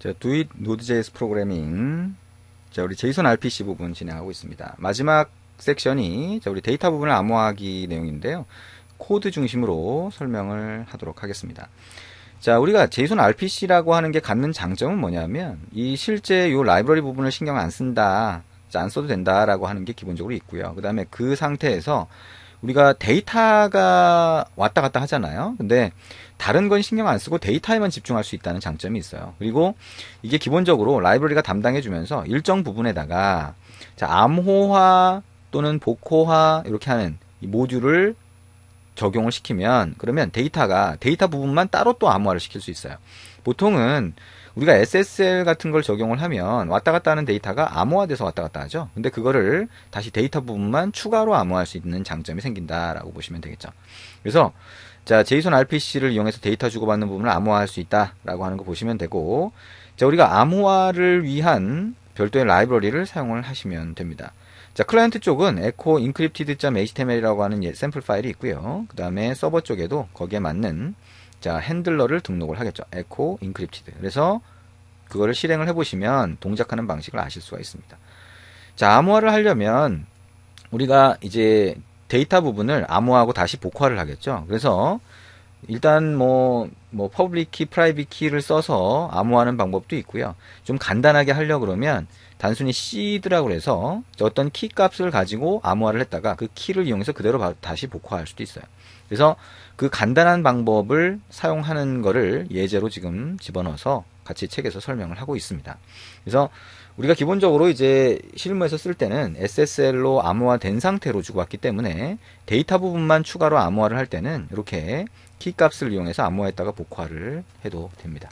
자, Do It Node.js 프로그래밍. 자, 우리 JSON RPC 부분 진행하고 있습니다. 마지막 섹션이 우리 데이터 부분을 암호화하기 내용인데요. 코드 중심으로 설명을 하도록 하겠습니다. 자, 우리가 JSON RPC라고 하는 게 갖는 장점은 뭐냐면, 이 실제 요 라이브러리 부분을 신경 안 쓴다, 안 써도 된다라고 하는 게 기본적으로 있고요. 그 다음에 그 상태에서 우리가 데이터가 왔다 갔다 하잖아요. 근데 다른 건 신경 안 쓰고 데이터에만 집중할 수 있다는 장점이 있어요. 그리고 이게 기본적으로 라이브러리가 담당해주면서 일정 부분에다가 자, 암호화 또는 복호화 이렇게 하는 이 모듈을 적용을 시키면 그러면 데이터 부분만 따로 또 암호화를 시킬 수 있어요. 보통은 우리가 SSL 같은 걸 적용을 하면 왔다 갔다 하는 데이터가 암호화돼서 왔다 갔다 하죠. 근데 그거를 다시 데이터 부분만 추가로 암호화할 수 있는 장점이 생긴다라고 보시면 되겠죠. 그래서 자, JSON RPC를 이용해서 데이터 주고받는 부분을 암호화할 수 있다라고 하는 거 보시면 되고, 자, 우리가 암호화를 위한 별도의 라이브러리를 사용을 하시면 됩니다. 자, 클라이언트 쪽은 echo encrypted.html이라고 하는 샘플 파일이 있고요. 그 다음에 서버 쪽에도 거기에 맞는 자, 핸들러를 등록을 하겠죠. echo encrypted. 그래서 그거를 실행을 해보시면 동작하는 방식을 아실 수가 있습니다. 자, 암호화를 하려면 우리가 이제 데이터 부분을 암호화하고 다시 복화를 하겠죠. 그래서 일단 퍼블릭 키, 프라이빗 키를 써서 암호화하는 방법도 있고요. 좀 간단하게 하려고 그러면 단순히 seed라고 해서 어떤 키 값을 가지고 암호화를 했다가 그 키를 이용해서 그대로 다시 복화할 수도 있어요. 그래서 그 간단한 방법을 사용하는 거를 예제로 지금 집어넣어서 같이 책에서 설명을 하고 있습니다. 그래서 우리가 기본적으로 이제 실무에서 쓸 때는 SSL로 암호화된 상태로 주고받기 때문에 데이터 부분만 추가로 암호화를 할 때는 이렇게 키 값을 이용해서 암호화했다가 복화를 해도 됩니다.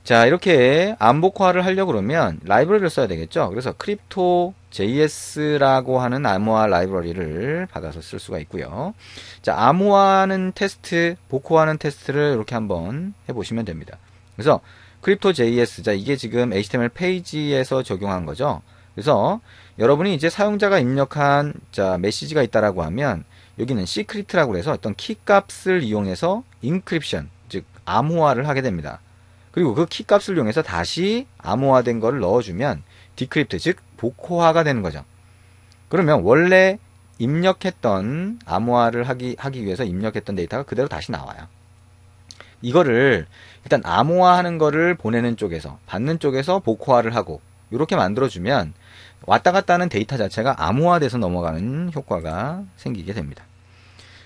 자, 이렇게 암복화를 하려고 그러면 라이브러리를 써야 되겠죠. 그래서 crypto.js라고 하는 암호화 라이브러리를 받아서 쓸 수가 있고요. 자, 암호화하는 테스트, 복호하는 테스트를 이렇게 한번 해보시면 됩니다. 그래서 crypto.js, 자, 이게 지금 HTML 페이지에서 적용한 거죠. 그래서 여러분이 이제 사용자가 입력한 자, 메시지가 있다라고 하면 여기는 secret라고 해서 어떤 키 값을 이용해서 인크립션, 즉 암호화를 하게 됩니다. 그리고 그 키 값을 이용해서 다시 암호화된 거를 넣어주면 디크립트, 즉 복호화가 되는 거죠. 그러면 원래 입력했던 암호화를 하기 위해서 입력했던 데이터가 그대로 다시 나와요. 이거를 일단 암호화하는 거를 보내는 쪽에서 받는 쪽에서 복호화를 하고 이렇게 만들어주면 왔다 갔다 하는 데이터 자체가 암호화돼서 넘어가는 효과가 생기게 됩니다.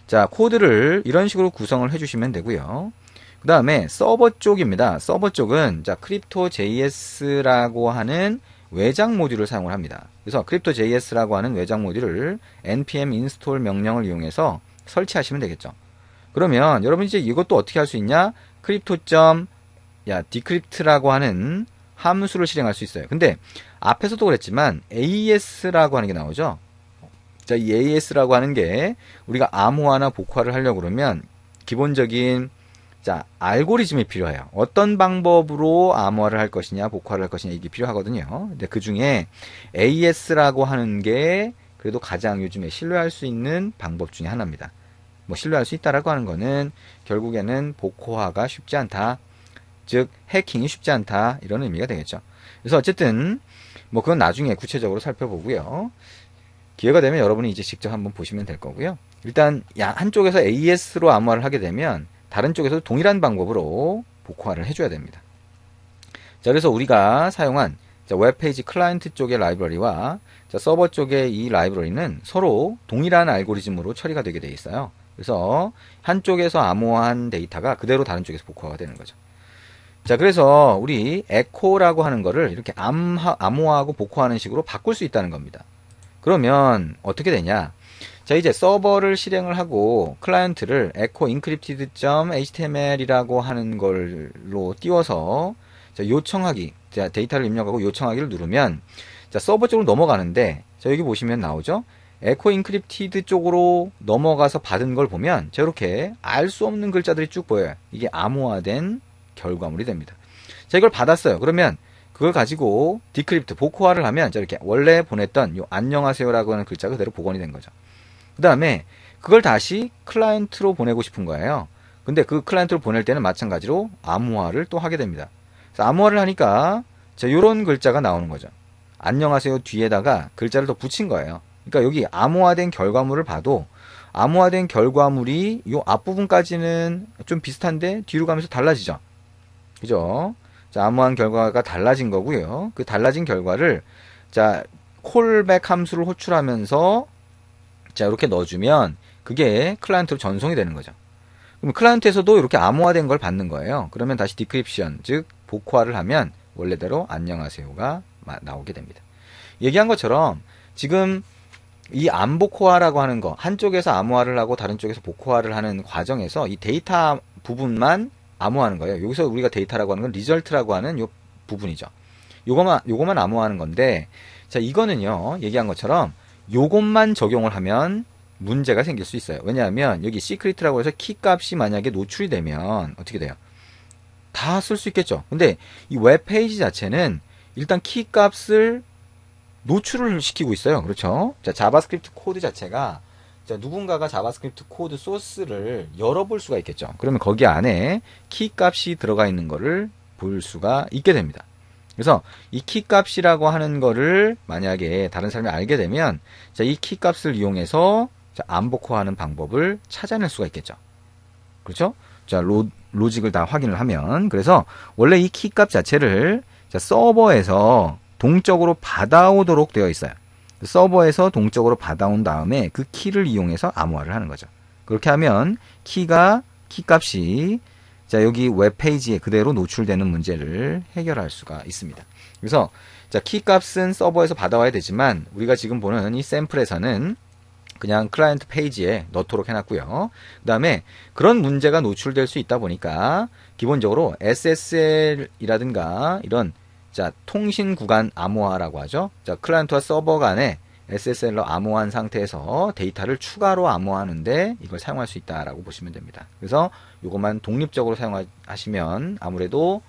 자, 코드를 이런 식으로 구성을 해주시면 되고요. 그 다음에 서버 쪽입니다. 서버 쪽은 자, crypto.js라고 하는 외장 모듈을 사용을 합니다. 그래서 crypto.js라고 하는 외장 모듈을 npm install 명령을 이용해서 설치하시면 되겠죠. 그러면 여러분 이제 이것도 어떻게 할 수 있냐? decrypt라고 하는 함수를 실행할 수 있어요. 근데 앞에서도 그랬지만 AES라고 하는 게 나오죠. 자, 이 AES라고 하는 게 우리가 암호화나 복화를 하려고 그러면 기본적인 자, 알고리즘이 필요해요. 어떤 방법으로 암호화를 할 것이냐, 복화를 할 것이냐, 이게 필요하거든요. 근데 그 중에 AES라고 하는 게 그래도 가장 요즘에 신뢰할 수 있는 방법 중에 하나입니다. 신뢰할 수 있다라고 하는 거는 결국에는 복호화가 쉽지 않다. 즉, 해킹이 쉽지 않다. 이런 의미가 되겠죠. 그래서 어쨌든, 그건 나중에 구체적으로 살펴보고요. 기회가 되면 여러분이 이제 직접 한번 보시면 될 거고요. 일단, 한쪽에서 AES로 암호화를 하게 되면 다른 쪽에서도 동일한 방법으로 복호화를 해줘야 됩니다. 자, 그래서 우리가 사용한 웹페이지 클라이언트 쪽의 라이브러리와 서버 쪽의 이 라이브러리는 서로 동일한 알고리즘으로 처리가 되게 되어 있어요. 그래서 한쪽에서 암호화한 데이터가 그대로 다른 쪽에서 복호화가 되는 거죠. 자, 그래서 우리 echo라고 하는 거를 이렇게 암호화하고 복호하는 식으로 바꿀 수 있다는 겁니다. 그러면 어떻게 되냐? 자, 이제 서버를 실행을 하고 클라이언트를 echo encrypted.html이라고 하는 걸로 띄워서 자, 요청하기, 자, 데이터를 입력하고 요청하기를 누르면 자, 서버 쪽으로 넘어가는데 자, 여기 보시면 나오죠? echo encrypted 쪽으로 넘어가서 받은 걸 보면 저렇게 알 수 없는 글자들이 쭉 보여요. 이게 암호화된 결과물이 됩니다. 자, 이걸 받았어요. 그러면 그걸 가지고 디크립트, 복호화를 하면 저렇게 원래 보냈던 요 안녕하세요라고 하는 글자가 그대로 복원이 된 거죠. 그 다음에 그걸 다시 클라이언트로 보내고 싶은 거예요. 근데 그 클라이언트로 보낼 때는 마찬가지로 암호화를 또 하게 됩니다. 그래서 암호화를 하니까 자, 요런 글자가 나오는 거죠. 안녕하세요 뒤에다가 글자를 더 붙인 거예요. 그러니까 여기 암호화된 결과물을 봐도 암호화된 결과물이 요 앞부분까지는 좀 비슷한데 뒤로 가면서 달라지죠. 그죠? 자, 암호한 결과가 달라진 거고요. 그 달라진 결과를 자, 콜백 함수를 호출하면서 자, 이렇게 넣어주면 그게 클라이언트로 전송이 되는 거죠. 그럼 클라이언트에서도 이렇게 암호화된 걸 받는 거예요. 그러면 다시 디크립션, 즉 복호화를 하면 원래대로 안녕하세요가 나오게 됩니다. 얘기한 것처럼 지금 이 암복호화라고 하는 거, 한쪽에서 암호화를 하고 다른 쪽에서 복호화를 하는 과정에서 이 데이터 부분만 암호화하는 거예요. 여기서 우리가 데이터라고 하는 건 리절트라고 하는 요 부분이죠. 요거만 암호화하는 건데, 자, 이거는요, 얘기한 것처럼 요것만 적용을 하면 문제가 생길 수 있어요. 왜냐하면 여기 시크릿이라고 해서 키 값이 만약에 노출이 되면 어떻게 돼요? 다 쓸 수 있겠죠. 근데 이 웹페이지 자체는 일단 키 값을 노출을 시키고 있어요. 그렇죠? 자, 자바스크립트 코드 자체가 자, 누군가가 자바스크립트 코드 소스를 열어볼 수가 있겠죠. 그러면 거기 안에 키 값이 들어가 있는 거를 볼 수가 있게 됩니다. 그래서 이 키 값이라고 하는 거를 만약에 다른 사람이 알게 되면 자, 이 키 값을 이용해서 자, 암복호하는 방법을 찾아낼 수가 있겠죠. 그렇죠? 자, 로직을 다 확인을 하면 그래서 원래 이 키 값 자체를 자, 서버에서 동적으로 받아오도록 되어 있어요. 서버에서 동적으로 받아온 다음에 그 키를 이용해서 암호화를 하는 거죠. 그렇게 하면 키 값이 자, 여기 웹페이지에 그대로 노출되는 문제를 해결할 수가 있습니다. 그래서 자, 키 값은 서버에서 받아와야 되지만 우리가 지금 보는 이 샘플에서는 그냥 클라이언트 페이지에 넣도록 해놨고요. 그 다음에 그런 문제가 노출될 수 있다 보니까 기본적으로 SSL이라든가 이런 자, 통신 구간 암호화라고 하죠. 자, 클라이언트와 서버 간에 SSL로 암호화한 상태에서 데이터를 추가로 암호화하는데 이걸 사용할 수 있다라고 보시면 됩니다. 그래서 이것만 독립적으로 사용하시면 아무래도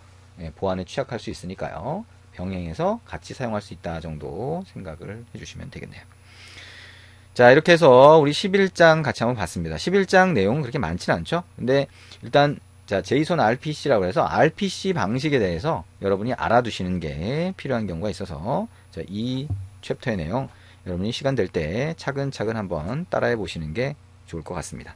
보안에 취약할 수 있으니까요. 병행해서 같이 사용할 수 있다 정도 생각을 해주시면 되겠네요. 자, 이렇게 해서 우리 11장 같이 한번 봤습니다. 11장 내용은 그렇게 많지는 않죠. 근데 일단 자, 제이손 RPC라고 해서 RPC 방식에 대해서 여러분이 알아두시는 게 필요한 경우가 있어서 자, 이 챕터의 내용 여러분이 시간 될 때 차근차근 한번 따라해 보시는 게 좋을 것 같습니다.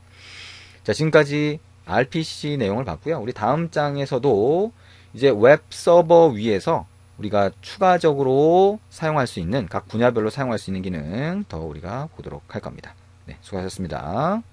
자, 지금까지 RPC 내용을 봤고요. 우리 다음 장에서도 이제 웹 서버 위에서 우리가 추가적으로 사용할 수 있는 각 분야별로 사용할 수 있는 기능 더 우리가 보도록 할 겁니다. 네, 수고하셨습니다.